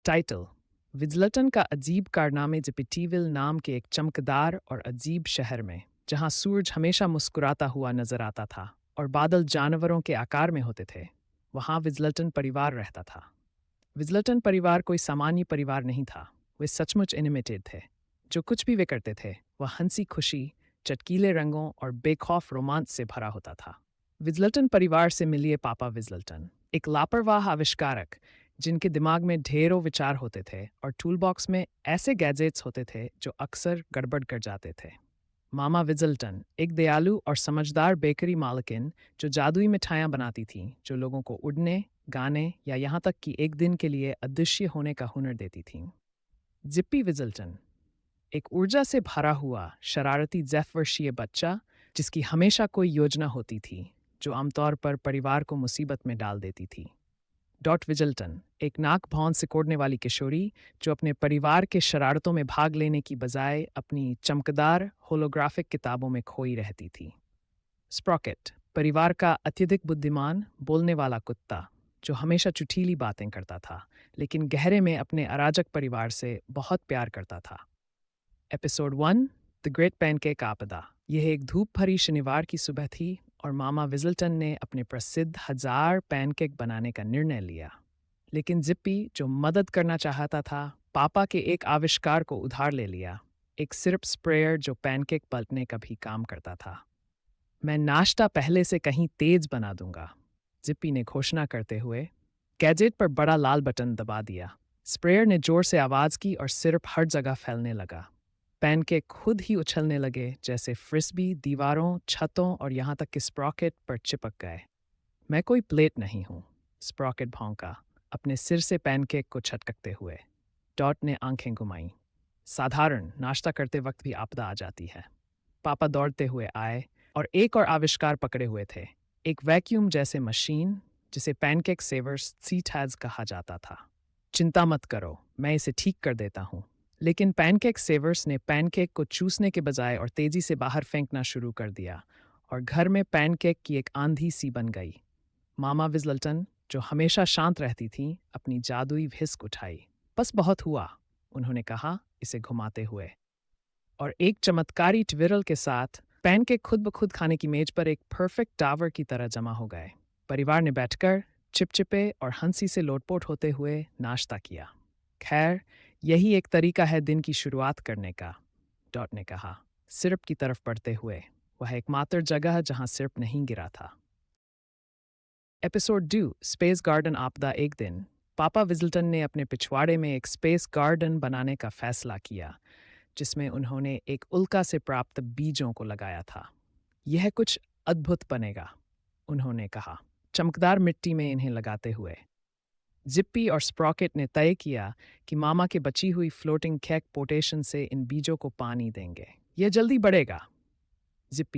Title: विज़लटन का अजीब कारनामे जिपिटीविल नाम के एक चमकदार और अजीब शहर में, जहां सूरज हमेशा मुस्कुराता हुआ नजर आता था और बादल जानवरों के आकार में होते थे, वहां विज़लटन परिवार रहता था। विज़लटन परिवार कोई सामान्य परिवार नहीं था। वे सचमुच एनिमेटेड थे। जो कुछ भी वे करते थे, वह हंसी खुशी, चटकीले रंगों और बेखौफ रोमांच से भरा होता था। विज़लटन परिवार से मिलिए पापा विज़लटन, एक लापरवाह आविष्कारक जिनके दिमाग में ढेरों विचार होते थे और टूल बॉक्स में ऐसे गैजेट्स होते थे जो अक्सर गड़बड़ कर जाते थे। मामा विज़लटन, एक दयालु और समझदार बेकरी मालकिन जो जादुई मिठाइयाँ बनाती थीं, जो लोगों को उड़ने, गाने या यहाँ तक कि एक दिन के लिए अदृश्य होने का हुनर देती थीं। जिप्पी विज़लटन, एक ऊर्जा से भरा हुआ शरारती 10 वर्षीय बच्चा जिसकी हमेशा कोई योजना होती थी जो आमतौर पर परिवार को मुसीबत में डाल देती थी। डॉट विजल्टन, एक नाक भौं सिकोड़ने वाली किशोरी जो अपने परिवार के शरारतों में भाग लेने की बजाय अपनी चमकदार होलोग्राफिक किताबों में खोई रहती थी। स्प्रॉकेट, परिवार का अत्यधिक बुद्धिमान बोलने वाला कुत्ता जो हमेशा चुटीली बातें करता था लेकिन गहरे में अपने अराजक परिवार से बहुत प्यार करता था। एपिसोड 1, द ग्रेट पैनकेक आपदा। यह एक धूप भरी शनिवार की सुबह थी और मामा विजल्टन ने अपने प्रसिद्ध 1000 पैनकेक बनाने का निर्णय लिया। लेकिन जिप्पी, जो मदद करना चाहता था, पापा के एक आविष्कार को उधार ले लिया, एक सिरप स्प्रेयर जो पैनकेक पलटने का भी काम करता था। मैं नाश्ता पहले से कहीं तेज बना दूंगा, जिप्पी ने घोषणा करते हुए गैजेट पर बड़ा लाल बटन दबा दिया। स्प्रेयर ने जोर से आवाज़ की और सिरप हर जगह फैलने लगा। पैनकेक खुद ही उछलने लगे, जैसे फ्रिस्बी दीवारों, छतों और यहाँ तक कि स्प्रॉकेट पर चिपक गए। मैं कोई प्लेट नहीं हूँ, स्प्रॉकेट भौंका, अपने सिर से पैनकेक को छटकते हुए। डॉट ने आंखें घुमाईं। साधारण नाश्ता करते वक्त भी आपदा आ जाती है। पापा दौड़ते हुए आए और एक और आविष्कार पकड़े हुए थे, एक वैक्यूम जैसे मशीन जिसे पैनकेक सेवर्स सीटैज़ कहा जाता था। चिंता मत करो, मैं इसे ठीक कर देता हूँ। लेकिन पैनकेक सेवर्स ने पैनकेक को चूसने के बजाय और तेजी से बाहर फेंकना शुरू कर दिया और घर में पैनकेक की एक आंधी सी बन गई। मामा विजल्टन, जो हमेशा शांत रहती थीं, अपनी जादुई व्हिस्क उठाई। बस बहुत हुआ, उन्होंने कहा इसे घुमाते हुए। और एक चमत्कारी ट्विरल के साथ पैनकेक खुद ब खुद खाने की मेज पर एक परफेक्ट टावर की तरह जमा हो गए। परिवार ने बैठकर चिपचिपे और हंसी से लोटपोट होते हुए नाश्ता किया। खैर, यही एक तरीका है दिन की शुरुआत करने का, डॉट ने कहा, सिरप की तरफ बढ़ते हुए। वह एकमात्र जगह जहां सिरप नहीं गिरा था। एपिसोड 2, स्पेस गार्डन आपदा। एक दिन पापा विजल्टन ने अपने पिछवाड़े में एक स्पेस गार्डन बनाने का फैसला किया, जिसमें उन्होंने एक उल्का से प्राप्त बीजों को लगाया था। यह कुछ अद्भुत बनेगा, उन्होंने कहा, चमकदार मिट्टी में इन्हें लगाते हुए। जिप्पी और स्प्रॉकेट ने तय किया कि मामा की बची हुई फ्लोटिंग केक पोटेशन से इन बीजों को पानी देंगे। यह जल्दी बढ़ेगा, जिप्पी